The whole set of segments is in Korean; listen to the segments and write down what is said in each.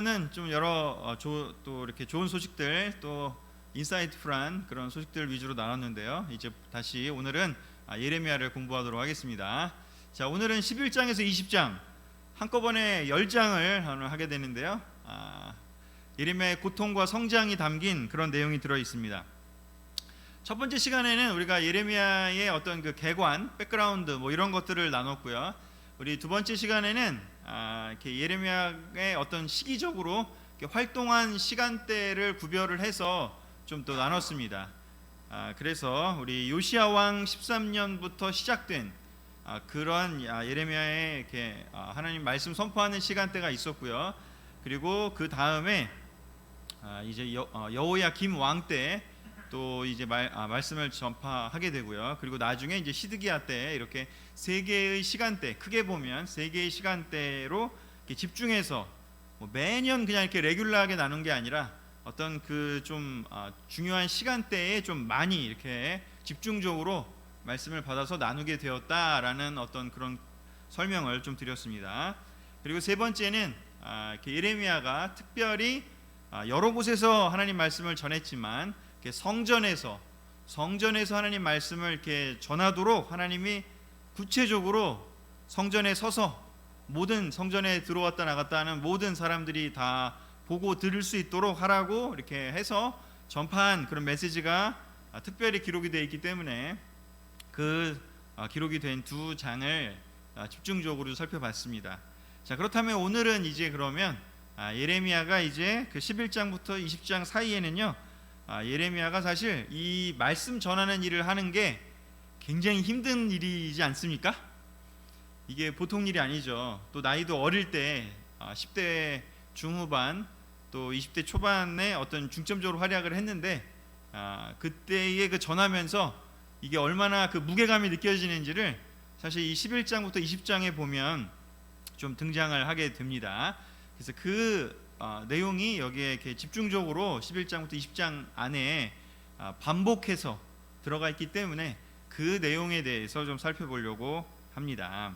는 좀 또 이렇게 좋은 소식들 또 인사이트풀한 그런 소식들 위주로 나눴는데요. 이제 다시 오늘은 예레미야를 공부하도록 하겠습니다. 자, 오늘은 11장에서 20장 한꺼번에 10장을 하게 되는데요. 예레미야의 고통과 성장이 담긴 그런 내용이 들어 있습니다. 첫 번째 시간에는 우리가 예레미야의 어떤 그 개관, 백그라운드 뭐 이런 것들을 나눴고요. 우리 두 번째 시간에는 이렇게 예레미야의 어떤 시기적으로 이렇게 활동한 시간대를 구별을 해서 좀 또 나눴습니다. 그래서 우리 요시야 왕 13년부터 시작된 그러한 예레미야의 이렇게 하나님 말씀 선포하는 시간대가 있었고요. 그리고 그 다음에 이제 여호야김 왕 때 또 이제 말씀을 전파하게 되고요. 그리고 나중에 이제 시드기야 때 이렇게 세 개의 시간대, 크게 보면 세 개의 시간대로 이렇게 집중해서 매년 그냥 이렇게 레귤러하게 나눈 게 아니라 어떤 그 좀 중요한 시간대에 좀 많이 이렇게 집중적으로 말씀을 받아서 나누게 되었다라는 어떤 그런 설명을 좀 드렸습니다. 그리고 세 번째는 이렇게 예레미야가 특별히 여러 곳에서 하나님 말씀을 전했지만 성전에서 하나님 말씀을 이렇게 전하도록 하나님이 구체적으로 성전에 서서 모든 성전에 들어왔다 나갔다 하는 모든 사람들이 다 보고 들을 수 있도록 하라고 이렇게 해서 전파한 그런 메시지가 특별히 기록이 되어 있기 때문에 그 기록이 된 두 장을 집중적으로 살펴봤습니다. 자, 그렇다면 오늘은 이제 그러면 예레미야가 이제 그 11장부터 20장 사이에는요, 예레미야가 사실 이 말씀 전하는 일을 하는 게 굉장히 힘든 일이지 않습니까? 이게 보통 일이 아니죠. 또 나이도 어릴 때 10대 중후반 또 20대 초반에 어떤 중점적으로 활약을 했는데 그때에 그 전하면서 이게 얼마나 그 무게감이 느껴지는지를 사실 이 11장부터 20장에 보면 좀 등장을 하게 됩니다. 그래서 그 내용이 여기에 이렇게 집중적으로 11장부터 20장 안에 반복해서 들어가 있기 때문에 그 내용에 대해서 좀 살펴보려고 합니다.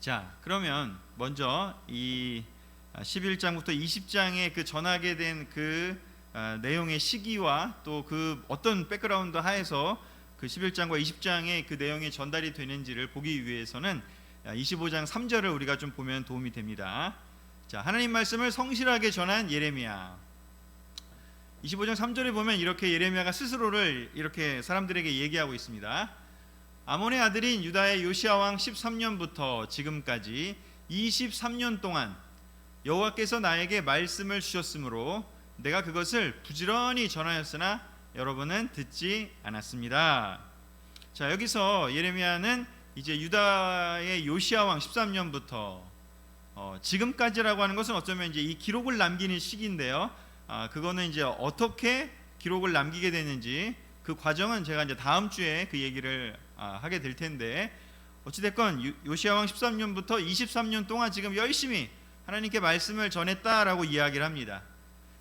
자, 그러면 먼저 이 11장부터 20장에 그 전하게 된 그 내용의 시기와 또 그 어떤 백그라운드 하에서 그 11장과 20장의 그 내용이 전달이 되는지를 보기 위해서는 25장 3절을 우리가 좀 보면 도움이 됩니다. 자, 하나님 말씀을 성실하게 전한 예레미야. 25장 3절에 보면 이렇게 예레미야가 스스로를 이렇게 사람들에게 얘기하고 있습니다. 아몬의 아들인 유다의 요시야 왕 13년부터 지금까지 23년 동안 여호와께서 나에게 말씀을 주셨으므로 내가 그것을 부지런히 전하였으나 여러분은 듣지 않았습니다. 자, 여기서 예레미야는 이제 유다의 요시야 왕 13년부터 지금까지라고 하는 것은 어쩌면 이제 이 기록을 남기는 시기인데요. 그거는 이제 어떻게 기록을 남기게 되는지 그 과정은 제가 이제 다음 주에 그 얘기를 하게 될 텐데, 어찌됐건 요시야 왕 13년부터 23년 동안 지금 열심히 하나님께 말씀을 전했다라고 이야기를 합니다.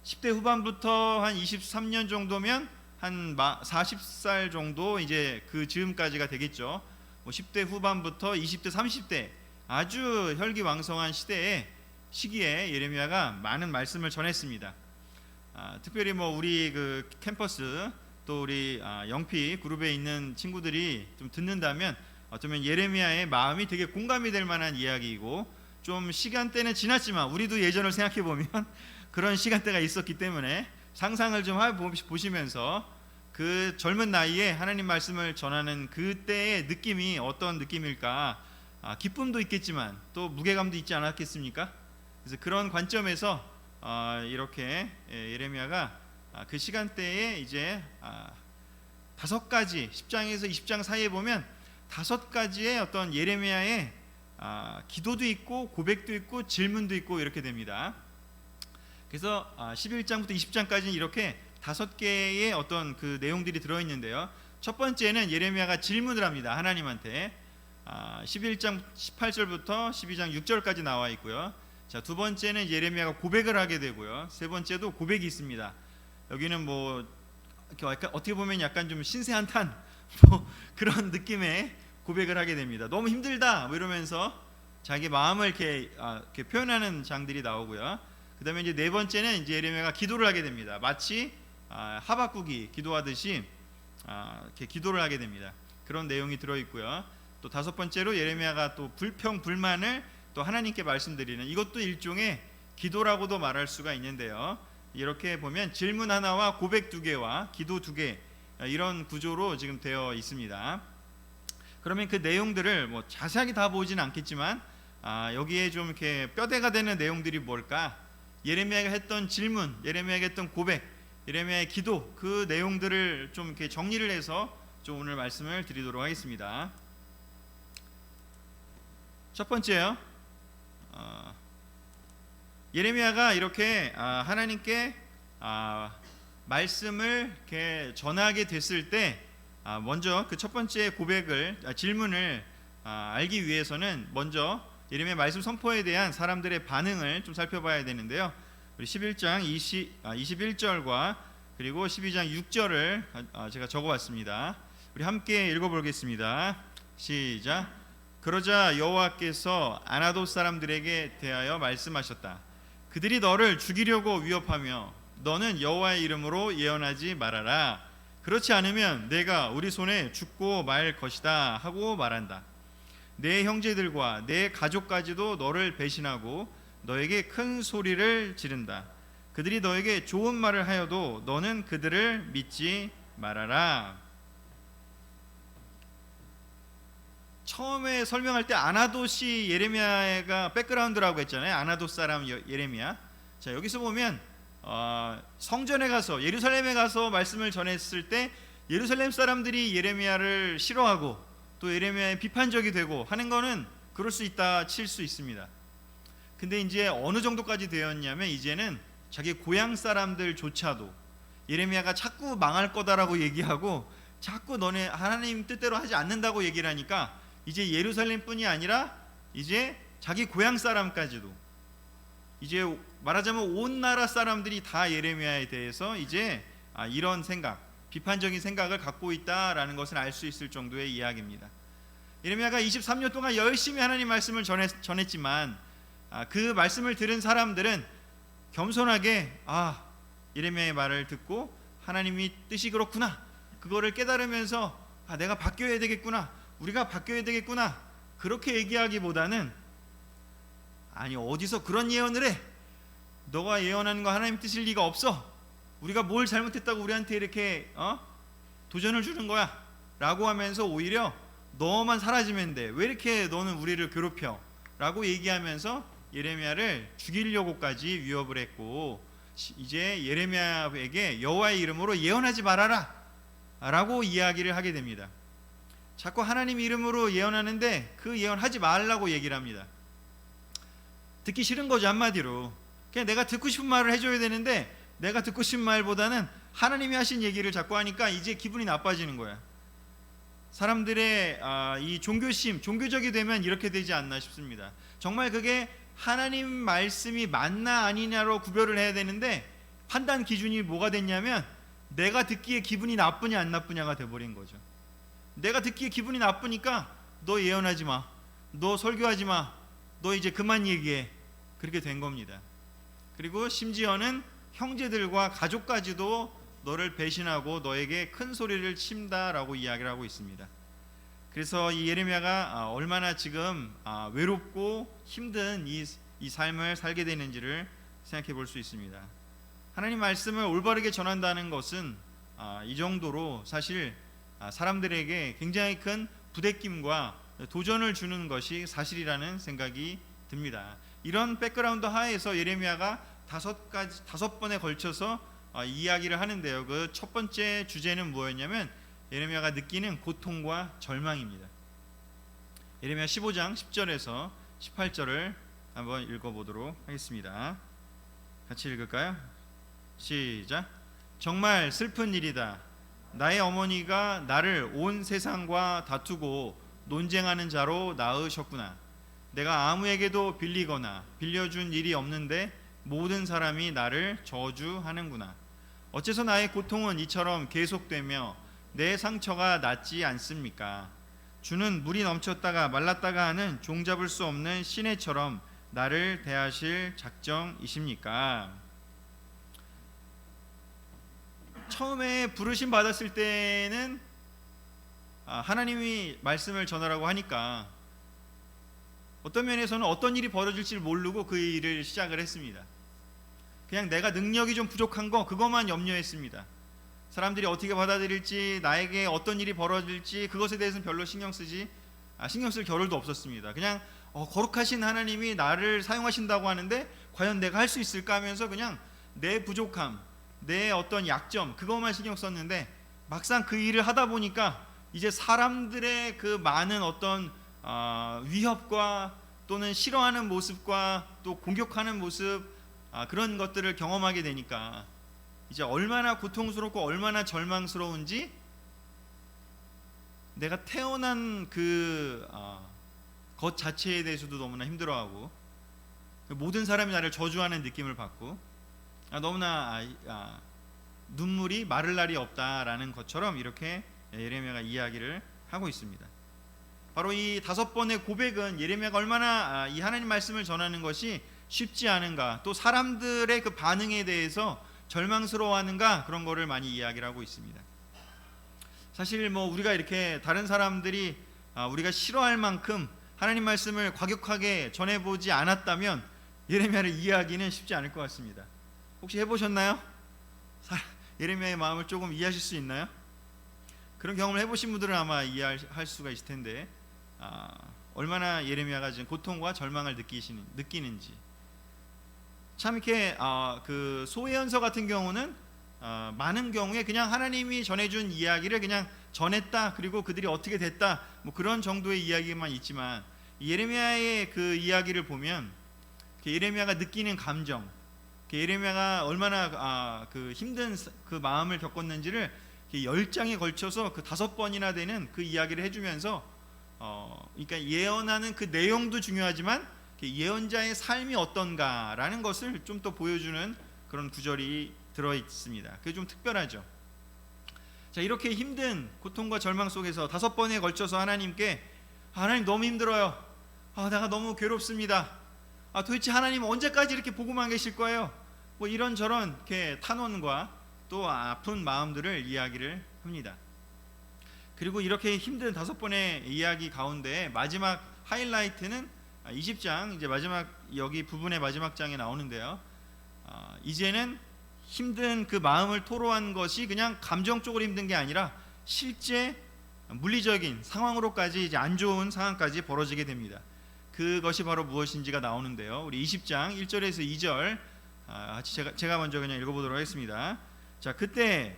10대 후반부터 한 23년 정도면 한 40살 정도 이제 그 즈음까지가 되겠죠. 10대 후반부터 20대 30대 아주 혈기왕성한 시기에 예레미야가 많은 말씀을 전했습니다. 특별히 우리 그 캠퍼스 또 우리 영피 그룹에 있는 친구들이 좀 듣는다면 어쩌면 예레미야의 마음이 되게 공감이 될 만한 이야기이고, 좀 시간대는 지났지만 우리도 예전을 생각해 보면 그런 시간대가 있었기 때문에 상상을 좀 보시면서 그 젊은 나이에 하나님 말씀을 전하는 그때의 느낌이 어떤 느낌일까, 기쁨도 있겠지만 또 무게감도 있지 않았겠습니까? 그래서 그런 관점에서 이렇게 예레미야가 그 시간대에 이제 5가지 10장에서 20장 사이에 보면 5가지의 어떤 예레미야의 기도도 있고 고백도 있고 질문도 있고 이렇게 됩니다. 그래서 11장부터 20장까지는 이렇게 5개의 어떤 그 내용들이 들어있는데요. 첫 번째는 예레미야가 질문을 합니다. 하나님한테 11장 18절부터 12장 6절까지 나와 있고요. 자, 두 번째는 예레미야가 고백을 하게 되고요. 세 번째도 고백이 있습니다. 여기는 어떻게 보면 약간 좀 신세한탄 그런 느낌의 고백을 하게 됩니다. 너무 힘들다 이러면서 자기 마음을 이렇게 표현하는 장들이 나오고요. 그다음에 이제 네 번째는 이제 예레미야가 기도를 하게 됩니다. 마치 하박국이 기도하듯이 이렇게 기도를 하게 됩니다. 그런 내용이 들어 있고요. 또 다섯 번째로 예레미야가 또 불평 불만을 또 하나님께 말씀드리는, 이것도 일종의 기도라고도 말할 수가 있는데요. 이렇게 보면 질문 하나와 고백 두 개와 기도 두 개, 이런 구조로 지금 되어 있습니다. 그러면 그 내용들을 뭐 자세하게 다 보지는 않겠지만 여기에 좀 이렇게 뼈대가 되는 내용들이 뭘까? 예레미야가 했던 질문, 예레미야가 했던 고백, 예레미야의 기도, 그 내용들을 좀 이렇게 정리를 해서 좀 오늘 말씀을 드리도록 하겠습니다. 첫 번째요. 예레미야가 이렇게 하나님께 말씀을 이렇게 전하게 됐을 때 먼저 그 첫 번째 고백을 질문을 알기 위해서는 먼저 예레미야 말씀 선포에 대한 사람들의 반응을 좀 살펴봐야 되는데요. 우리 11장 21절과 그리고 12장 6절을 제가 적어봤습니다. 우리 함께 읽어보겠습니다. 시작. 그러자 여호와께서 아나돗 사람들에게 대하여 말씀하셨다. 그들이 너를 죽이려고 위협하며 너는 여호와의 이름으로 예언하지 말아라. 그렇지 않으면 내가 우리 손에 죽고 말 것이다 하고 말한다. 내 형제들과 내 가족까지도 너를 배신하고 너에게 큰 소리를 지른다. 그들이 너에게 좋은 말을 하여도 너는 그들을 믿지 말아라. 처음에 설명할 때 아나돗이 예레미야가 백그라운드라고 했잖아요. 아나돗 사람 예레미야. 자, 여기서 보면 성전에 가서, 예루살렘에 가서 말씀을 전했을 때 예루살렘 사람들이 예레미야를 싫어하고 또 예레미야에 비판적이 되고 하는 거는 그럴 수 있다 칠 수 있습니다. 근데 이제 어느 정도까지 되었냐면 이제는 자기 고향 사람들조차도 예레미야가 자꾸 망할 거다라고 얘기하고 자꾸 너네 하나님 뜻대로 하지 않는다고 얘기를 하니까 이제 예루살렘뿐이 아니라 이제 자기 고향 사람까지도, 이제 말하자면 온 나라 사람들이 다 예레미야에 대해서 이제 이런 생각, 비판적인 생각을 갖고 있다라는 것을 알 수 있을 정도의 이야기입니다. 예레미야가 23년 동안 열심히 하나님 말씀을 전했지만 그 말씀을 들은 사람들은 겸손하게 예레미야의 말을 듣고 하나님이 뜻이 그렇구나, 그거를 깨달으면서 내가 바뀌어야 되겠구나, 우리가 바뀌어야 되겠구나, 그렇게 얘기하기보다는 아니 어디서 그런 예언을 해, 너가 예언하는 거 하나님 뜻일 리가 없어, 우리가 뭘 잘못했다고 우리한테 이렇게 도전을 주는 거야 라고 하면서 오히려 너만 사라지면 돼, 왜 이렇게 너는 우리를 괴롭혀 라고 얘기하면서 예레미야를 죽이려고까지 위협을 했고, 이제 예레미야에게 여호와의 이름으로 예언하지 말아라 라고 이야기를 하게 됩니다. 자꾸 하나님 이름으로 예언하는데 그 예언하지 말라고 얘기를 합니다. 듣기 싫은 거죠. 한마디로 그냥 내가 듣고 싶은 말을 해줘야 되는데 내가 듣고 싶은 말보다는 하나님이 하신 얘기를 자꾸 하니까 이제 기분이 나빠지는 거야. 사람들의 이 종교심, 종교적이 되면 이렇게 되지 않나 싶습니다. 정말 그게 하나님 말씀이 맞나 아니냐로 구별을 해야 되는데 판단 기준이 뭐가 됐냐면 내가 듣기에 기분이 나쁘냐 안 나쁘냐가 돼버린 거죠. 내가 듣기에 기분이 나쁘니까 너 예언하지 마, 너 설교하지 마, 너 이제 그만 얘기해, 그렇게 된 겁니다. 그리고 심지어는 형제들과 가족까지도 너를 배신하고 너에게 큰 소리를 친다라고 이야기를 하고 있습니다. 그래서 이 예레미야가 얼마나 지금 외롭고 힘든 이 삶을 살게 되는지를 생각해 볼 수 있습니다. 하나님 말씀을 올바르게 전한다는 것은 이 정도로 사실 사람들에게 굉장히 큰 부대낌과 도전을 주는 것이 사실이라는 생각이 듭니다. 이런 백그라운드 하에서 예레미야가 5번에 걸쳐서 이야기를 하는데요. 그 첫 번째 주제는 뭐였냐면 예레미야가 느끼는 고통과 절망입니다. 예레미야 15장 10절에서 18절을 한번 읽어보도록 하겠습니다. 같이 읽을까요? 시작. 정말 슬픈 일이다. 나의 어머니가 나를 온 세상과 다투고 논쟁하는 자로 낳으셨구나. 내가 아무에게도 빌리거나 빌려준 일이 없는데 모든 사람이 나를 저주하는구나. 어째서 나의 고통은 이처럼 계속되며 내 상처가 낫지 않습니까? 주는 물이 넘쳤다가 말랐다가 하는 종잡을 수 없는 시내처럼 나를 대하실 작정이십니까? 처음에 부르심 받았을 때는 하나님이 말씀을 전하라고 하니까 어떤 면에서는 어떤 일이 벌어질지 모르고 그 일을 시작을 했습니다. 그냥 내가 능력이 좀 부족한 거 그것만 염려했습니다. 사람들이 어떻게 받아들일지, 나에게 어떤 일이 벌어질지 그것에 대해서는 별로 신경 쓸 겨를도 없었습니다. 그냥 거룩하신 하나님이 나를 사용하신다고 하는데 과연 내가 할 수 있을까 하면서 그냥 내 부족함, 내 어떤 약점 그것만 신경 썼는데 막상 그 일을 하다 보니까 이제 사람들의 그 많은 어떤 위협과 또는 싫어하는 모습과 또 공격하는 모습 그런 것들을 경험하게 되니까 이제 얼마나 고통스럽고 얼마나 절망스러운지 내가 태어난 그 것 자체에 대해서도 너무나 힘들어하고 모든 사람이 나를 저주하는 느낌을 받고 너무나 눈물이 마를 날이 없다라는 것처럼 이렇게 예레미야가 이야기를 하고 있습니다. 바로 이 5번의 고백은 예레미야가 얼마나 이 하나님 말씀을 전하는 것이 쉽지 않은가, 또 사람들의 그 반응에 대해서 절망스러워하는가, 그런 거를 많이 이야기를 하고 있습니다. 사실 우리가 이렇게 다른 사람들이 우리가 싫어할 만큼 하나님 말씀을 과격하게 전해보지 않았다면 예레미야를 이해하기는 쉽지 않을 것 같습니다. 혹시 해보셨나요? 예레미야의 마음을 조금 이해하실 수 있나요? 그런 경험을 해보신 분들은 아마 이해할 수가 있을 텐데 얼마나 예레미야가 지금 고통과 절망을 느끼는지. 참 이렇게 그 소예언서 같은 경우는 많은 경우에 그냥 하나님이 전해준 이야기를 그냥 전했다, 그리고 그들이 어떻게 됐다, 그런 정도의 이야기만 있지만 예레미야의 그 이야기를 보면 예레미야가 느끼는 감정, 예레미야가 얼마나 그 힘든 그 마음을 겪었는지를 10장에 걸쳐서 그 5번이나 되는 그 이야기를 해주면서 그러니까 예언하는 그 내용도 중요하지만 예언자의 삶이 어떤가라는 것을 좀 더 보여주는 그런 구절이 들어있습니다. 그게 좀 특별하죠. 자, 이렇게 힘든 고통과 절망 속에서 5번에 걸쳐서 하나님께 하나님 너무 힘들어요. 내가 너무 괴롭습니다. 도대체 하나님 언제까지 이렇게 보고만 계실 거예요? 이런저런 이렇게 탄원과 또 아픈 마음들을 이야기를 합니다. 그리고 이렇게 힘든 5번의 이야기 가운데 마지막 하이라이트는 20장 이제 마지막 여기 부분의 마지막 장에 나오는데요. 이제는 힘든 그 마음을 토로한 것이 그냥 감정적으로 힘든 게 아니라 실제 물리적인 상황으로까지 이제 안 좋은 상황까지 벌어지게 됩니다. 그것이 바로 무엇인지가 나오는데요. 우리 20장 1절에서 2절 제가 먼저 그냥 읽어보도록 하겠습니다. 자, 그때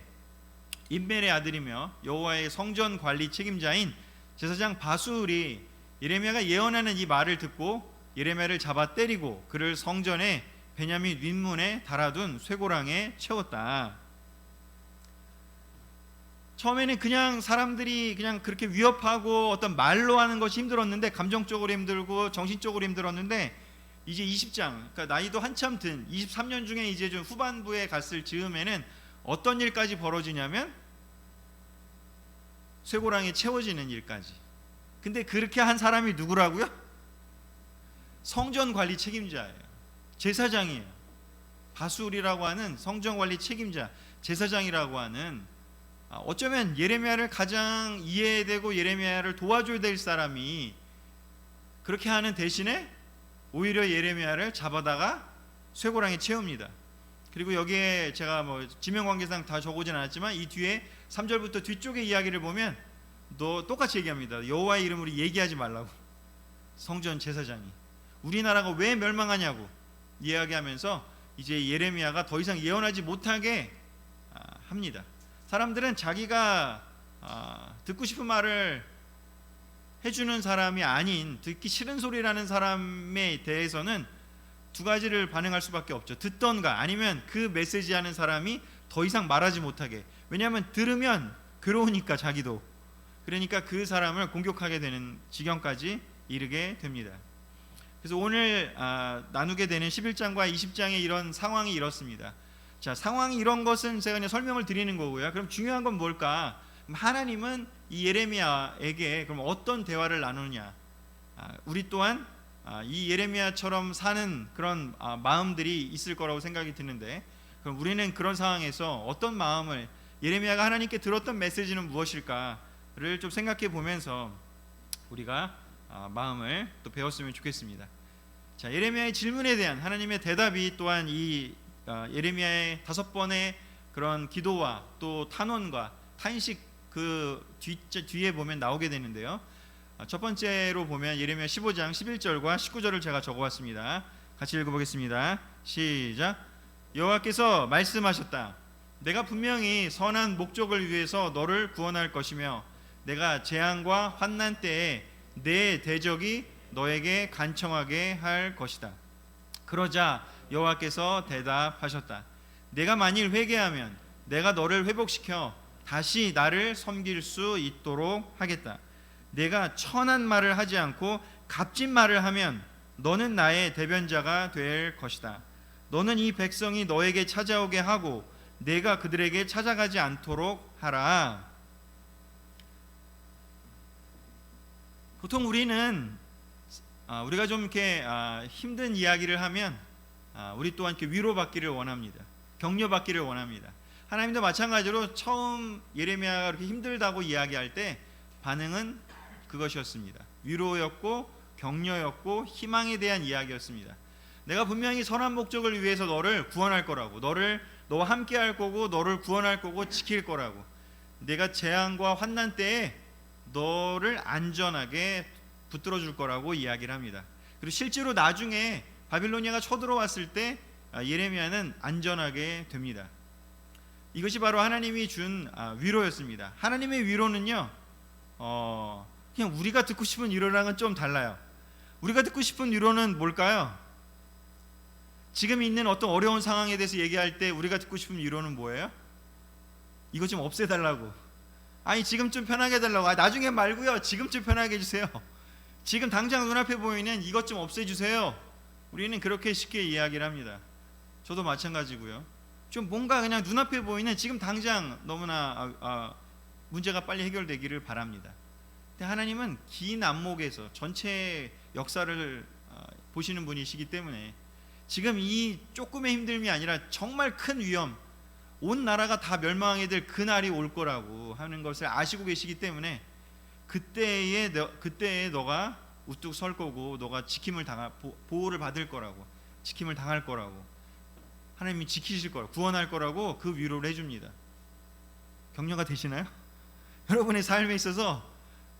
임멜의 아들이며 여호와의 성전 관리 책임자인 제사장 바술이 예레미야가 예언하는 이 말을 듣고 예레미야를 잡아 때리고 그를 성전에 베냐민 윗문에 달아둔 쇠고랑에 채웠다. 처음에는 그냥 사람들이 그냥 그렇게 위협하고 어떤 말로 하는 것이 힘들었는데, 감정적으로 힘들고 정신적으로 힘들었는데, 이제 20장, 그러니까 나이도 한참 든 23년 중에 이제 좀 후반부에 갔을 즈음에는 어떤 일까지 벌어지냐면 쇠고랑에 채워지는 일까지. 근데 그렇게 한 사람이 누구라고요? 성전 관리 책임자예요. 제사장이에요. 바술이라고 하는 성전 관리 책임자, 제사장이라고 하는, 어쩌면 예레미야를 가장 이해되고 예레미야를 도와줘야 될 사람이 그렇게 하는 대신에 오히려 예레미야를 잡아다가 쇠고랑에 채웁니다. 그리고 여기에 제가 지명관계상 다 적어진 않았지만 이 뒤에 3절부터 뒤쪽의 이야기를 보면 똑같이 얘기합니다. 여호와의 이름으로 얘기하지 말라고. 성전 제사장이 우리나라가 왜 멸망하냐고 이야기하면서 이제 예레미야가 더 이상 예언하지 못하게 합니다. 사람들은 자기가 듣고 싶은 말을 해주는 사람이 아닌 듣기 싫은 소리라는 사람에 대해서는 두 가지를 반응할 수밖에 없죠. 듣던가 아니면 그 메시지 하는 사람이 더 이상 말하지 못하게. 왜냐하면 들으면 괴로우니까 자기도. 그러니까 그 사람을 공격하게 되는 지경까지 이르게 됩니다. 그래서 오늘 나누게 되는 11장과 20장의 이런 상황이 이렇습니다. 자, 상황이 이런 것은 제가 그냥 설명을 드리는 거고요. 그럼 중요한 건 뭘까? 하나님은 이 예레미야에게 그럼 어떤 대화를 나누느냐? 우리 또한 이 예레미야처럼 사는 그런 마음들이 있을 거라고 생각이 드는데, 그럼 우리는 그런 상황에서 어떤 마음을, 예레미야가 하나님께 들었던 메시지는 무엇일까를 좀 생각해 보면서 우리가 마음을 또 배웠으면 좋겠습니다. 자, 예레미야의 질문에 대한 하나님의 대답이 또한 이 예레미야의 5번의 그런 기도와 또 탄원과 탄식 그 뒤에 보면 나오게 되는데요. 첫 번째로 보면 예레미야 15장 11절과 19절을 제가 적어왔습니다. 같이 읽어보겠습니다. 시작. 여호와께서 말씀하셨다. 내가 분명히 선한 목적을 위해서 너를 구원할 것이며 내가 재앙과 환난 때에 내 대적이 너에게 간청하게 할 것이다. 그러자 여호와께서 대답하셨다. 내가 만일 회개하면 내가 너를 회복시켜 다시 나를 섬길 수 있도록 하겠다. 내가 천한 말을 하지 않고 값진 말을 하면 너는 나의 대변자가 될 것이다. 너는 이 백성이 너에게 찾아오게 하고 내가 그들에게 찾아가지 않도록 하라. 보통 우리는 우리가 좀 이렇게 힘든 이야기를 하면 우리 또한 이렇게 위로받기를 원합니다. 격려받기를 원합니다. 하나님도 마찬가지로 처음 예레미야가 그렇게 힘들다고 이야기할 때 반응은 그것이었습니다. 위로였고 격려였고 희망에 대한 이야기였습니다. 내가 분명히 선한 목적을 위해서 너를 구원할 거라고, 너와 함께 할 거고 너를 구원할 거고 지킬 거라고, 내가 재앙과 환난 때에 너를 안전하게 붙들어 줄 거라고 이야기를 합니다. 그리고 실제로 나중에 바빌로니아가 쳐들어왔을 때 예레미야는 안전하게 됩니다. 이것이 바로 하나님이 준 위로였습니다. 하나님의 위로는요, 그냥 우리가 듣고 싶은 위로랑은 좀 달라요. 우리가 듣고 싶은 위로는 뭘까요? 지금 있는 어떤 어려운 상황에 대해서 얘기할 때 우리가 듣고 싶은 위로는 뭐예요? 이거 좀 없애달라고. 아니 지금 좀 편하게 해달라고. 나중에 말고요, 지금 좀 편하게 해주세요. 지금 당장 눈앞에 보이는 이것 좀 없애주세요. 우리는 그렇게 쉽게 이야기를 합니다. 저도 마찬가지고요. 좀 뭔가 그냥 눈앞에 보이는 지금 당장 너무나 문제가 빨리 해결되기를 바랍니다. 근데 하나님은 긴 안목에서 전체 역사를 보시는 분이시기 때문에 지금 이 조금의 힘듦이 아니라 정말 큰 위험, 온 나라가 다 멸망하게 될 그날이 올 거라고 하는 것을 아시고 계시기 때문에 그때에 너가 우뚝 설 거고 너가 보호를 받을 거라고, 지킴을 당할 거라고, 하나님이 지키실 거라고, 구원할 거라고 그 위로를 해줍니다. 격려가 되시나요? 여러분의 삶에 있어서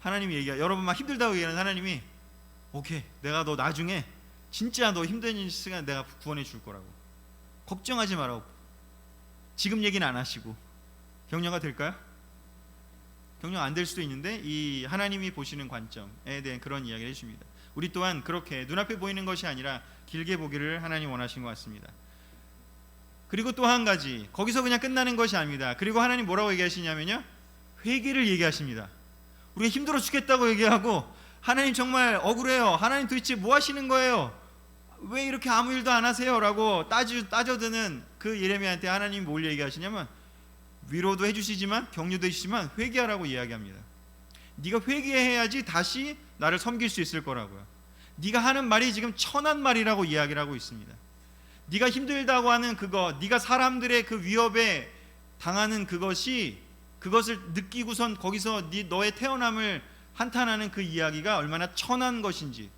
하나님이 여러분 막 힘들다고 얘기하는 하나님이 오케이, 내가 너 나중에 진짜 너 힘든 시간 내가 구원해 줄 거라고, 걱정하지 말라고, 지금 얘기는 안 하시고. 격려가 될까요? 격려 안 될 수도 있는데 이 하나님이 보시는 관점에 대한 그런 이야기를 해줍니다. 우리 또한 그렇게 눈앞에 보이는 것이 아니라 길게 보기를 하나님 원하신 것 같습니다. 그리고 또 한 가지, 거기서 그냥 끝나는 것이 아닙니다. 그리고 하나님 뭐라고 얘기하시냐면요, 회개를 얘기하십니다. 우리가 힘들어 죽겠다고 얘기하고 하나님 정말 억울해요, 하나님 도대체 뭐 하시는 거예요, 왜 이렇게 아무 일도 안 하세요? 라고 따져드는 그 예레미야한테 하나님이 뭘 얘기하시냐면 위로도 해주시지만 격려도 해주시지만 회개하라고 이야기합니다. 네가 회개해야지 다시 나를 섬길 수 있을 거라고요. 네가 하는 말이 지금 천한 말이라고 이야기를 하고 있습니다. 네가 힘들다고 하는 그거, 네가 사람들의 그 위협에 당하는 그것을 느끼고선 거기서 너의 태어남을 한탄하는 그 이야기가 얼마나 천한 것인지,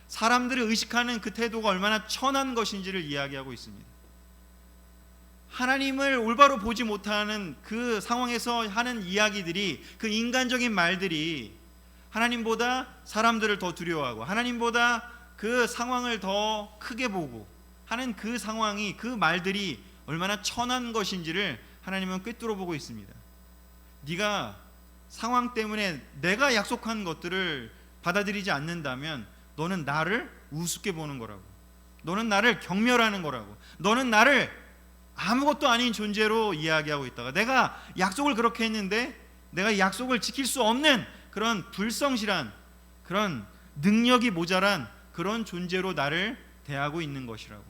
사람들을 의식하는 그 태도가 얼마나 천한 것인지를 이야기하고 있습니다. 하나님을 올바로 보지 못하는 그 상황에서 하는 이야기들이, 그 인간적인 말들이 하나님보다 사람들을 더 두려워하고 하나님보다 그 상황을 더 크게 보고 하는 그 상황이, 그 말들이 얼마나 천한 것인지를 하나님은 꿰뚫어 보고 있습니다. 네가 상황 때문에 내가 약속한 것들을 받아들이지 않는다면 너는 나를 우습게 보는 거라고, 너는 나를 경멸하는 거라고, 너는 나를 아무것도 아닌 존재로 이야기하고 있다가 내가 약속을 그렇게 했는데 내가 약속을 지킬 수 없는 그런 불성실한, 그런 능력이 모자란 그런 존재로 나를 대하고 있는 것이라고.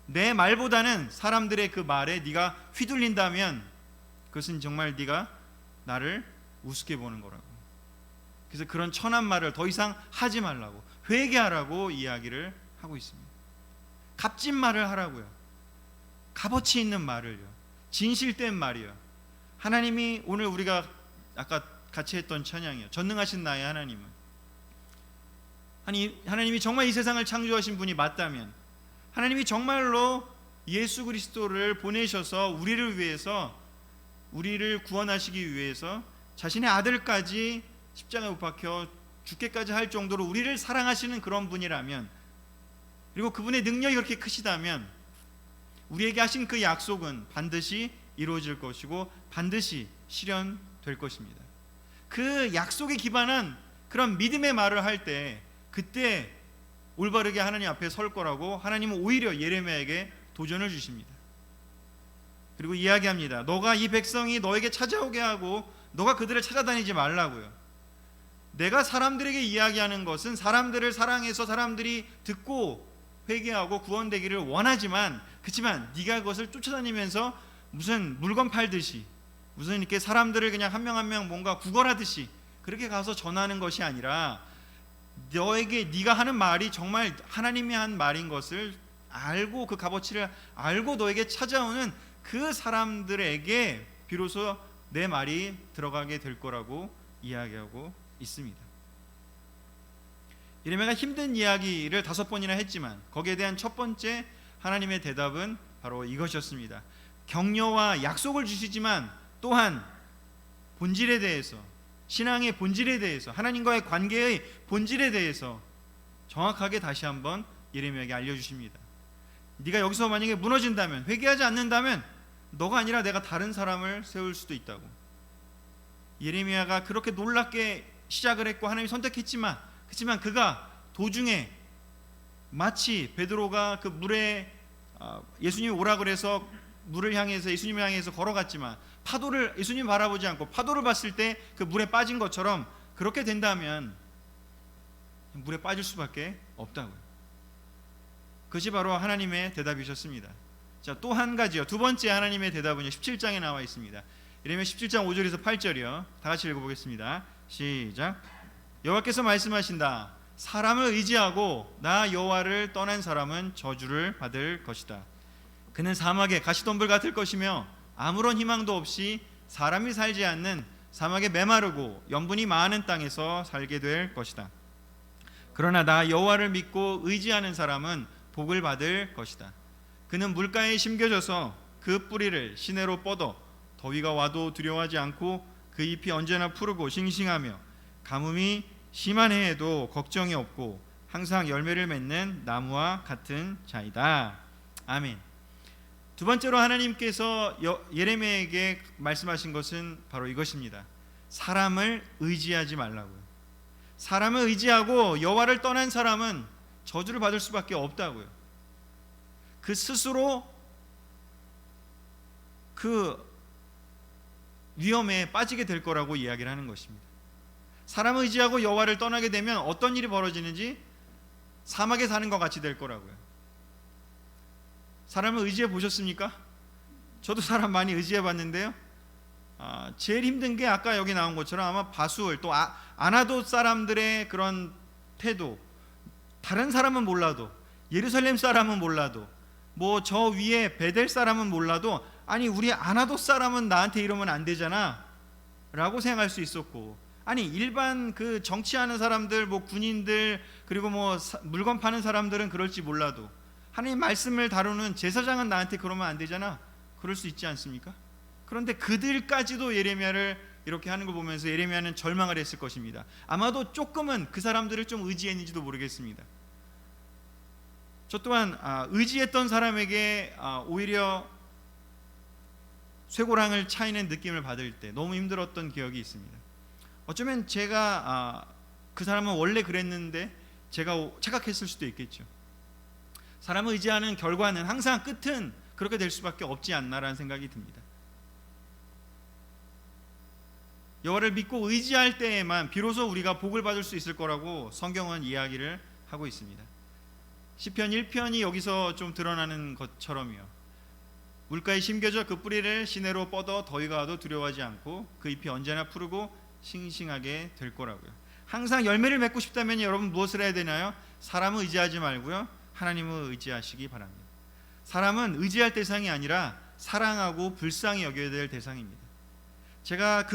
내 말보다는 사람들의 그 말에 네가 휘둘린다면 그것은 정말 네가 나를 우습게 보는 거라고. 그래서 그런 천한 말을 더 이상 하지 말라고, 회개하라고 이야기를 하고 있습니다. 값진 말을 하라고요. 값어치 있는 말을요. 진실된 말이요. 하나님이 오늘 우리가 아까 같이 했던 찬양이요. 전능하신 나의 하나님은, 아니 하나님이 정말 이 세상을 창조하신 분이 맞다면, 하나님이 정말로 예수 그리스도를 보내셔서 우리를 위해서, 우리를 구원하시기 위해서 자신의 아들까지 십자가에 못 박혀 죽게까지 할 정도로 우리를 사랑하시는 그런 분이라면, 그리고 그분의 능력이 그렇게 크시다면 우리에게 하신 그 약속은 반드시 이루어질 것이고 반드시 실현될 것입니다. 그 약속에 기반한 그런 믿음의 말을 할 때, 그때 올바르게 하나님 앞에 설 거라고 하나님은 오히려 예레미야에게 도전을 주십니다. 그리고 이야기합니다. 너가 이 백성이 너에게 찾아오게 하고 너가 그들을 찾아다니지 말라고요. 내가 사람들에게 이야기하는 것은 사람들을 사랑해서 사람들이 듣고 회개하고 구원되기를 원하지만, 그렇지만 네가 그것을 쫓아다니면서 무슨 물건 팔듯이, 무슨 이렇게 사람들을 그냥 한 명 한 명 뭔가 구걸하듯이 그렇게 가서 전하는 것이 아니라, 너에게 네가 하는 말이 정말 하나님이 한 말인 것을 알고 그 값어치를 알고 너에게 찾아오는 그 사람들에게 비로소 내 말이 들어가게 될 거라고 이야기하고 있습니다. 예레미야가 힘든 이야기를 5번이나 했지만 거기에 대한 첫 번째 하나님의 대답은 바로 이것이었습니다. 격려와 약속을 주시지만 또한 본질에 대해서, 신앙의 본질에 대해서, 하나님과의 관계의 본질에 대해서 정확하게 다시 한번 예레미야에게 알려주십니다. 네가 여기서 만약에 무너진다면, 회개하지 않는다면 너가 아니라 내가 다른 사람을 세울 수도 있다고. 예레미야가 그렇게 놀랍게 시작을 했고 하나님이 선택했지만, 그렇지만 그가 도중에 마치 베드로가 그 물에 예수님이 오라 그래서 물을 향해서 예수님을 향해서 걸어갔지만 파도를 예수님 바라보지 않고 파도를 봤을 때 그 물에 빠진 것처럼, 그렇게 된다면 물에 빠질 수밖에 없다고요. 그것이 바로 하나님의 대답이셨습니다. 자, 또 한 가지요. 두 번째 하나님의 대답은요, 17장에 나와 있습니다. 예레미야 17장 5절에서 8절이요. 다 같이 읽어보겠습니다. 시작. 여호와께서 말씀하신다. 사람을 의지하고 나 여호와를 떠난 사람은 저주를 받을 것이다. 그는 사막의 가시덤불 같을 것이며 아무런 희망도 없이 사람이 살지 않는 사막의 메마르고 염분이 많은 땅에서 살게 될 것이다. 그러나 나 여호와를 믿고 의지하는 사람은 복을 받을 것이다. 그는 물가에 심겨져서 그 뿌리를 시내로 뻗어 더위가 와도 두려워하지 않고 그 잎이 언제나 푸르고 싱싱하며 가뭄이 심한 해에도 걱정이 없고 항상 열매를 맺는 나무와 같은 자이다. 아멘. 두 번째로 하나님께서 예레미야에게 말씀하신 것은 바로 이것입니다. 사람을 의지하지 말라고요. 사람을 의지하고 여호와를 떠난 사람은 저주를 받을 수밖에 없다고요. 그 스스로 그 위험에 빠지게 될 거라고 이야기를 하는 것입니다. 사람을 의지하고 여호와를 떠나게 되면 어떤 일이 벌어지는지 사막에 사는 것 같이 될 거라고요. 사람을 의지해 보셨습니까? 저도 사람 많이 의지해 봤는데요. 제일 힘든 게 아까 여기 나온 것처럼 아마 바수을, 또 아나돗 사람들의 그런 태도, 다른 사람은 몰라도, 예루살렘 사람은 몰라도, 뭐 저 위에 베델 사람은 몰라도, 아니 우리 아나돗 사람은 나한테 이러면 안 되잖아 라고 생각할 수 있었고, 아니 일반 그 정치하는 사람들, 뭐 군인들, 그리고 뭐 물건 파는 사람들은 그럴지 몰라도 하나님 말씀을 다루는 제사장은 나한테 그러면 안 되잖아, 그럴 수 있지 않습니까? 그런데 그들까지도 예레미야를 이렇게 하는 걸 보면서 예레미야는 절망을 했을 것입니다. 아마도 조금은 그 사람들을 좀 의지했는지도 모르겠습니다. 저 또한 의지했던 사람에게 오히려 쇠고랑을 차이는 느낌을 받을 때 너무 힘들었던 기억이 있습니다. 어쩌면 제가 그 사람은 원래 그랬는데 제가 착각했을 수도 있겠죠. 사람을 의지하는 결과는 항상 끝은 그렇게 될 수밖에 없지 않나라는 생각이 듭니다. 여호와를 믿고 의지할 때에만 비로소 우리가 복을 받을 수 있을 거라고 성경은 이야기를 하고 있습니다. 시편 1편이 여기서 좀 드러나는 것처럼요. 물가에 심겨져 그 뿌리를 시내로 뻗어 더위가 와도 두려워하지 않고 그 잎이 언제나 푸르고 싱싱하게 될 거라고요. 항상 열매를 맺고 싶다면 여러분 무엇을 해야 되나요? 사람을 의지하지 말고요, 하나님을 의지하시기 바랍니다. 사람은 의지할 대상이 아니라 사랑하고 불쌍히 여겨야 될 대상입니다. 제가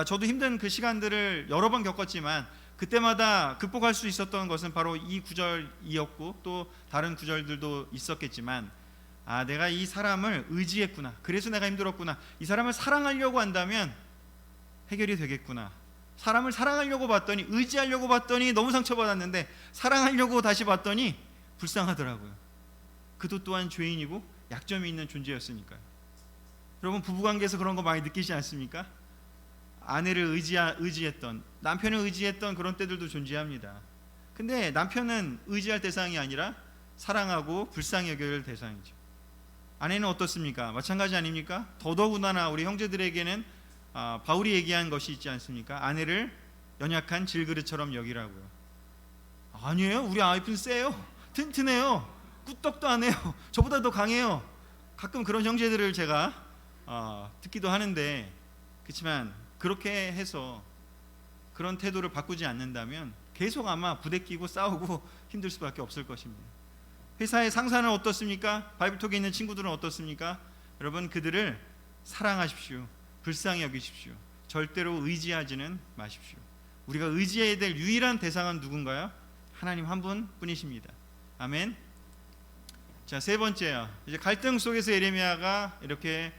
저도 힘든 그 시간들을 여러 번 겪었지만 그때마다 극복할 수 있었던 것은 바로 이 구절이었고 또 다른 구절들도 있었겠지만, 내가 이 사람을 의지했구나, 그래서 내가 힘들었구나, 이 사람을 사랑하려고 한다면 해결이 되겠구나, 사람을 사랑하려고 봤더니, 의지하려고 봤더니 너무 상처받았는데 사랑하려고 다시 봤더니 불쌍하더라고요. 그도 또한 죄인이고 약점이 있는 존재였으니까요. 여러분, 부부관계에서 그런 거 많이 느끼지 않습니까? 아내를 의지했던, 남편을 의지했던 그런 때들도 존재합니다. 근데 남편은 의지할 대상이 아니라 사랑하고 불쌍히 여겨야 할 대상이죠. 아내는 어떻습니까? 마찬가지 아닙니까? 더더군다나 우리 형제들에게는 바울이 얘기한 것이 있지 않습니까? 아내를 연약한 질그릇처럼 여기라고요. 아니에요, 우리 와이프는 세요, 튼튼해요, 꿀떡도 안 해요, 저보다 더 강해요. 가끔 그런 형제들을 제가 듣기도 하는데, 그렇지만 그렇게 해서 그런 태도를 바꾸지 않는다면 계속 아마 부대끼고 싸우고 힘들 수밖에 없을 것입니다. 회사의 상사는 어떻습니까? 바이블톡에 있는 친구들은 어떻습니까? 여러분, 그들을 사랑하십시오, 불쌍히 여기십시오. 절대로 의지하지는 마십시오. 우리가 의지해야 될 유일한 대상은 누군가요? 하나님 한 분뿐이십니다. 아멘. 자, 세 번째요. 이제 갈등 속에서 예레미야가 이렇게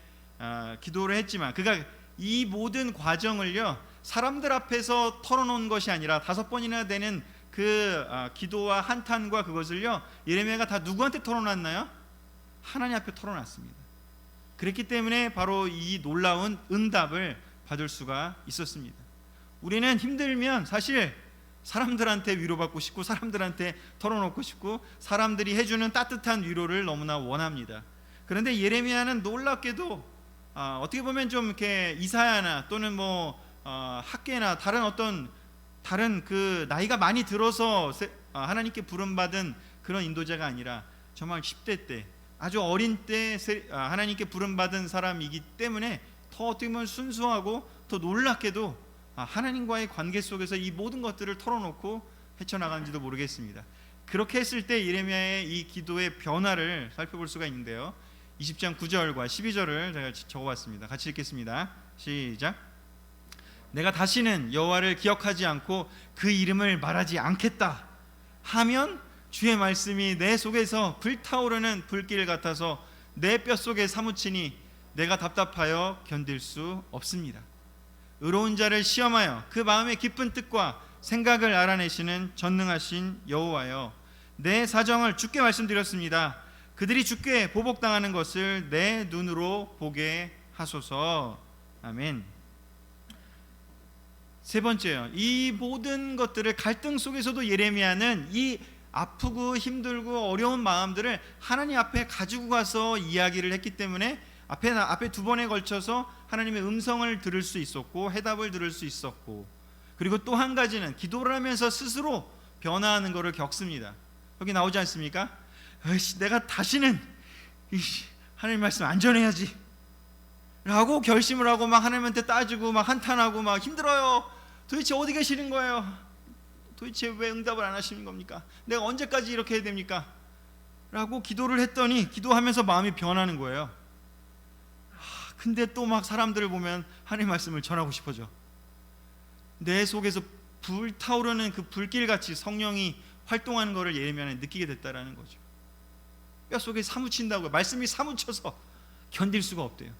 기도를 했지만, 그가 이 모든 과정을요 사람들 앞에서 털어놓은 것이 아니라 5번이나 되는 그 기도와 한탄과 그것을요 예레미야가 다 누구한테 털어놨나요? 하나님 앞에 털어놨습니다. 그랬기 때문에 바로 이 놀라운 응답을 받을 수가 있었습니다. 우리는 힘들면 사실 사람들한테 위로받고 싶고, 사람들한테 털어놓고 싶고, 사람들이 해주는 따뜻한 위로를 너무나 원합니다. 그런데 예레미야는 놀랍게도 어떻게 보면 좀 이렇게 이사야나 또는 학개나 다른 그 나이가 많이 들어서 하나님께 부름받은 그런 인도자가 아니라 정말 10대 때, 아주 어린 때 하나님께 부름받은 사람이기 때문에 더 어떻게 보면 순수하고 더 놀랍게도 하나님과의 관계 속에서 이 모든 것들을 털어놓고 헤쳐나간지도 모르겠습니다. 그렇게 했을 때 예레미야의 이 기도의 변화를 살펴볼 수가 있는데요, 20장 9절과 12절을 제가 적어봤습니다. 같이 읽겠습니다. 시작. 내가 다시는 여호와를 기억하지 않고 그 이름을 말하지 않겠다 하면 주의 말씀이 내 속에서 불타오르는 불길 같아서 내 뼛속에 사무치니 내가 답답하여 견딜 수 없습니다. 의로운 자를 시험하여 그 마음의 깊은 뜻과 생각을 알아내시는 전능하신 여호와여, 내 사정을 주께 말씀드렸습니다. 그들이 주께 보복당하는 것을 내 눈으로 보게 하소서. 아멘. 세 번째요, 이 모든 것들을 갈등 속에서도 예레미야는 이 아프고 힘들고 어려운 마음들을 하나님 앞에 가지고 가서 이야기를 했기 때문에 앞에 2번에 걸쳐서 하나님의 음성을 들을 수 있었고 해답을 들을 수 있었고, 그리고 또 한 가지는 기도를 하면서 스스로 변화하는 것을 겪습니다. 여기 나오지 않습니까? 내가 다시는 하나님 말씀 안 전해야지 라고 결심을 하고 막 하나님한테 따지고 막 한탄하고 막 힘들어요. 도대체 어디 계시는 거예요? 도대체 왜 응답을 안 하시는 겁니까? 내가 언제까지 이렇게 해야 됩니까? 라고 기도를 했더니 기도하면서 마음이 변하는 거예요. 근데 또 막 사람들을 보면 하나님 말씀을 전하고 싶어져. 내 속에서 불타오르는 그 불길같이 성령이 활동하는 것을 예레미야는 느끼게 됐다라는 거죠. 뼛속에 사무친다고요. 말씀이 사무쳐서 견딜 수가 없대요.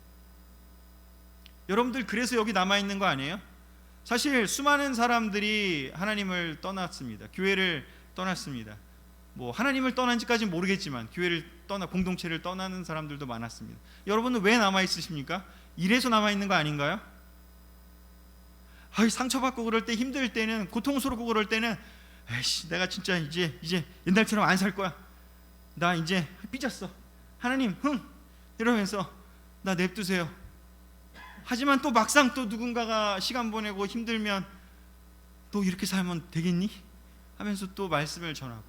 여러분들 그래서 여기 남아있는 거 아니에요? 사실 수많은 사람들이 하나님을 떠났습니다. 교회를 떠났습니다. 하나님을 떠난지까지는 모르겠지만 교회를 공동체를 떠나는 사람들도 많았습니다. 여러분은 왜 남아있으십니까? 이래서 남아있는 거 아닌가요? 상처받고 그럴 때, 힘들 때는, 고통스럽고 그럴 때는 내가 진짜 이제 옛날처럼 안 살 거야, 나 이제 삐졌어, 하나님 이러면서 나 냅두세요. 하지만 또 막상 또 누군가가 시간 보내고 힘들면 또 이렇게 살면 되겠니? 하면서 또 말씀을 전하고,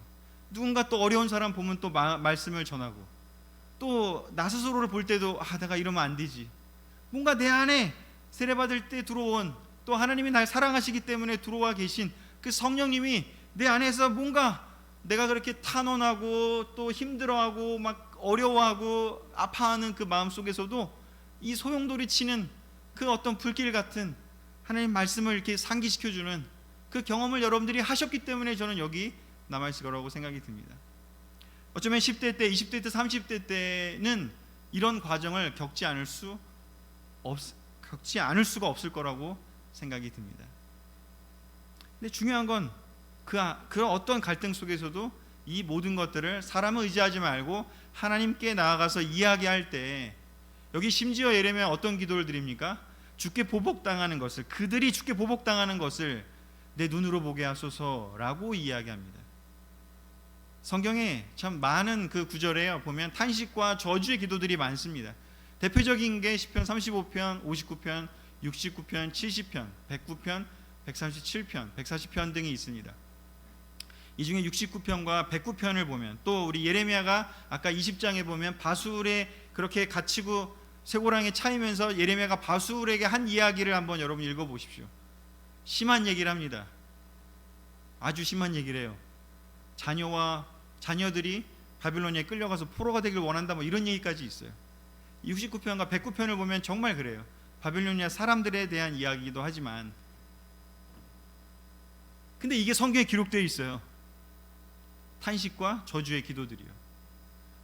누군가 또 어려운 사람 보면 또 말씀을 전하고, 또 나 스스로를 볼 때도 내가 이러면 안 되지. 뭔가 내 안에 세례받을 때 들어온, 또 하나님이 날 사랑하시기 때문에 들어와 계신 그 성령님이 내 안에서 뭔가 내가 그렇게 탄원하고 또 힘들어하고 막 어려워하고 아파하는 그 마음 속에서도 이 소용돌이 치는 그 어떤 불길 같은 하나님 말씀을 이렇게 상기시켜주는 그 경험을 여러분들이 하셨기 때문에 저는 여기 남아있을 거라고 생각이 듭니다. 어쩌면 10대 때, 20대 때, 30대 때는 이런 과정을 겪지 않을 수가 없을 거라고 생각이 듭니다. 근데 중요한 건 그 어떤 갈등 속에서도 이 모든 것들을 사람을 의지하지 말고 하나님께 나아가서 이야기할 때, 여기 심지어 예레미야 어떤 기도를 드립니까? 주께 보복당하는 것을, 그들이 주께 보복당하는 것을 내 눈으로 보게 하소서라고 이야기합니다. 성경에 참 많은 그 구절에 보면 탄식과 저주의 기도들이 많습니다. 대표적인 게 시편 35편, 59편, 69편, 70편, 109편, 137편, 140편 등이 있습니다. 이 중에 69편과 109편을 보면, 또 우리 예레미야가 아까 20장에 보면 바술에 그렇게 갇히고 쇠고랑에 차이면서 예레미야가 바술에게 한 이야기를 한번 여러분 읽어보십시오. 심한 얘기를 합니다. 아주 심한 얘기를 해요. 자녀들이 바빌론에 끌려가서 포로가 되길 원한다, 뭐 이런 얘기까지 있어요. 69편과 109편을 보면 정말 그래요. 바빌로니아 사람들에 대한 이야기이기도 하지만, 근데 이게 성경에 기록되어 있어요. 탄식과 저주의 기도들이요.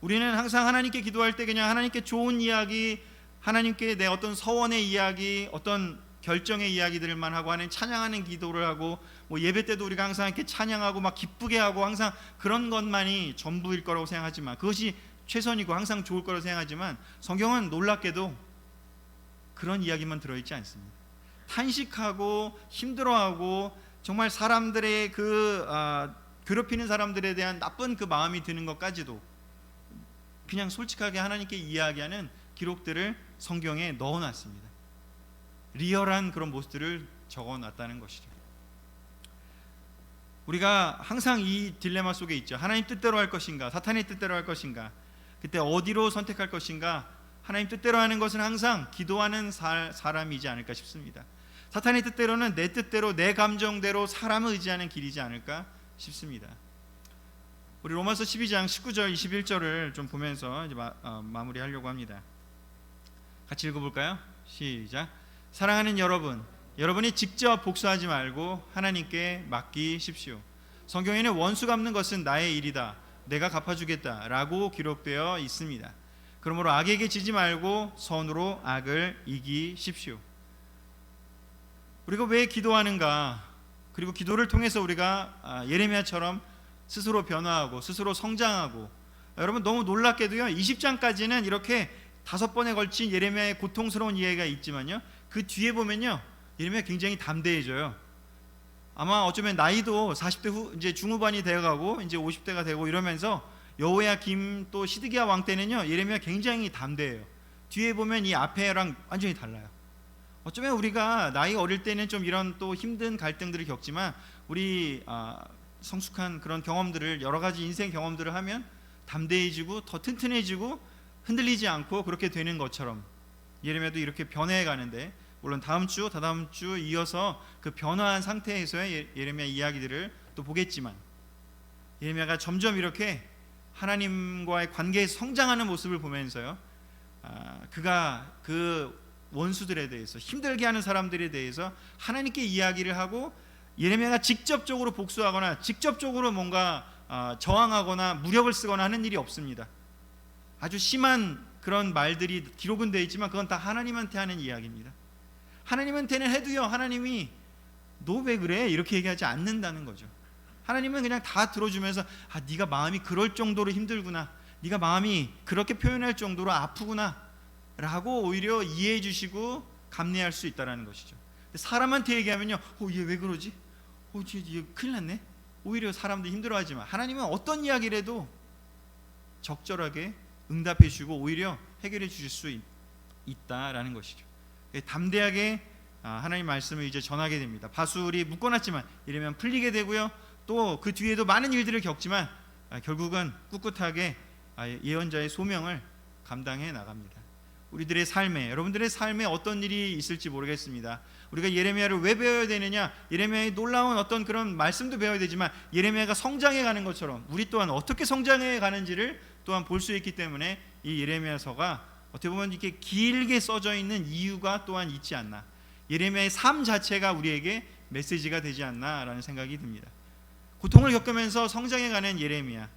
우리는 항상 하나님께 기도할 때 그냥 하나님께 좋은 이야기, 하나님께 내 어떤 서원의 이야기, 어떤 결정의 이야기들만 하고 하는 찬양하는 기도를 하고, 뭐 예배 때도 우리가 항상 이렇게 찬양하고 막 기쁘게 하고 항상 그런 것만이 전부일 거라고 생각하지만, 그것이 최선이고 항상 좋을 거라고 생각하지만, 성경은 놀랍게도 그런 이야기만 들어있지 않습니다. 탄식하고 힘들어하고 정말 사람들의 괴롭히는 사람들에 대한 나쁜 그 마음이 드는 것까지도 그냥 솔직하게 하나님께 이야기하는 기록들을 성경에 넣어놨습니다. 리얼한 그런 모습들을 적어놨다는 것이죠. 우리가 항상 이 딜레마 속에 있죠. 하나님 뜻대로 할 것인가, 사탄의 뜻대로 할 것인가, 그때 어디로 선택할 것인가. 하나님 뜻대로 하는 것은 항상 기도하는 사람이지 않을까 싶습니다. 사탄의 뜻대로는 내 뜻대로, 내 감정대로 사람을 의지하는 길이지 않을까 싶습니다. 우리 로마서 12장 19절 21절을 좀 보면서 이제 마무리하려고 합니다. 같이 읽어볼까요? 시작. 사랑하는 여러분이 직접 복수하지 말고 하나님께 맡기십시오. 성경에는 원수 갚는 것은 나의 일이다, 내가 갚아주겠다 라고 기록되어 있습니다. 그러므로 악에게 지지 말고 선으로 악을 이기십시오. 우리가 왜 기도하는가? 그리고 기도를 통해서 우리가 예레미야처럼 스스로 변화하고 스스로 성장하고, 여러분 너무 놀랍게도요, 20장까지는 이렇게 5번에 걸친 예레미야의 고통스러운 이야기가 있지만요, 그 뒤에 보면요 예레미야 굉장히 담대해져요. 아마 어쩌면 나이도 40대 이제 중후반이 되어가고 이제 50대가 되고 이러면서 여호야김 또 시드기야 왕 때는요 예레미야 굉장히 담대해요. 뒤에 보면 이 앞에랑 완전히 달라요. 어쩌면 우리가 나이 어릴 때는 좀 이런 또 힘든 갈등들을 겪지만, 우리 성숙한 그런 경험들을, 여러 가지 인생 경험들을 하면 담대해지고 더 튼튼해지고 흔들리지 않고 그렇게 되는 것처럼 예레미야도 이렇게 변해해 가는데, 물론 다음 주, 다다음 주 이어서 그 변화한 상태에서의 예레미야 이야기들을 또 보겠지만, 예레미야가 점점 이렇게 하나님과의 관계에 성장하는 모습을 보면서요, 그가 그 원수들에 대해서, 힘들게 하는 사람들에 대해서 하나님께 이야기를 하고, 예레미야가 직접적으로 복수하거나 직접적으로 뭔가 저항하거나 무력을 쓰거나 하는 일이 없습니다. 아주 심한 그런 말들이 기록은 되어 있지만 그건 다 하나님한테 하는 이야기입니다. 하나님한테는 해도요, 하나님이 너 왜 그래? 이렇게 얘기하지 않는다는 거죠. 하나님은 그냥 다 들어주면서 네가 마음이 그럴 정도로 힘들구나, 네가 마음이 그렇게 표현할 정도로 아프구나 라고 오히려 이해해 주시고 감내할 수 있다는 것이죠. 사람한테 얘기하면요, 얘 왜 그러지? 얘 큰일 났네. 오히려 사람도 힘들어하지만, 하나님은 어떤 이야기를 해도 적절하게 응답해 주시고 오히려 해결해 주실 수 있다라는 것이죠. 담대하게 하나님 말씀을 이제 전하게 됩니다. 바술이 묶어놨지만 이러면 풀리게 되고요, 또 그 뒤에도 많은 일들을 겪지만 결국은 꿋꿋하게 예언자의 소명을 감당해 나갑니다. 우리들의 삶에, 여러분들의 삶에 어떤 일이 있을지 모르겠습니다. 우리가 예레미야를 왜 배워야 되느냐? 예레미야의 놀라운 어떤 그런 말씀도 배워야 되지만 예레미야가 성장해 가는 것처럼 우리 또한 어떻게 성장해 가는지를 또한 볼 수 있기 때문에 이 예레미야서가 어떻게 보면 이렇게 길게 써져 있는 이유가 또한 있지 않나. 예레미야의 삶 자체가 우리에게 메시지가 되지 않나라는 생각이 듭니다. 고통을 겪으면서 성장해 가는 예레미야.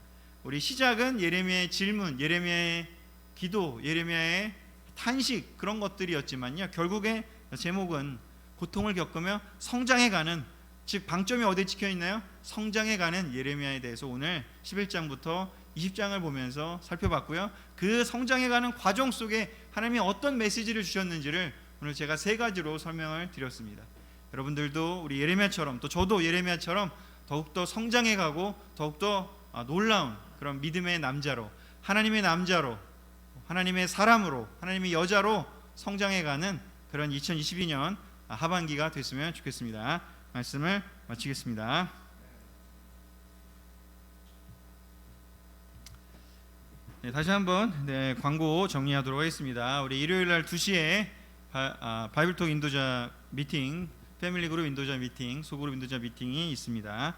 우리 시작은 예레미야의 질문, 예레미야의 기도, 예레미야의 탄식 그런 것들이었지만요. 결국에 제목은 고통을 겪으며 성장해가는, 즉 방점이 어디에 찍혀 있나요? 성장해가는 예레미야에 대해서 오늘 11장부터 20장을 보면서 살펴봤고요. 그 성장해가는 과정 속에 하나님이 어떤 메시지를 주셨는지를 오늘 제가 세 가지로 설명을 드렸습니다. 여러분들도 우리 예레미야처럼, 또 저도 예레미야처럼 더욱더 성장해가고 더욱더 놀라운 그런 믿음의 남자로, 하나님의 남자로, 하나님의 사람으로, 하나님의 여자로 성장해가는 그런 2022년 하반기가 됐으면 좋겠습니다. 말씀을 마치겠습니다. 네, 다시 한번 광고 정리하도록 하겠습니다. 우리 일요일날 2시에 바이블톡 인도자 미팅, 패밀리 그룹 인도자 미팅, 소그룹 인도자 미팅이 있습니다.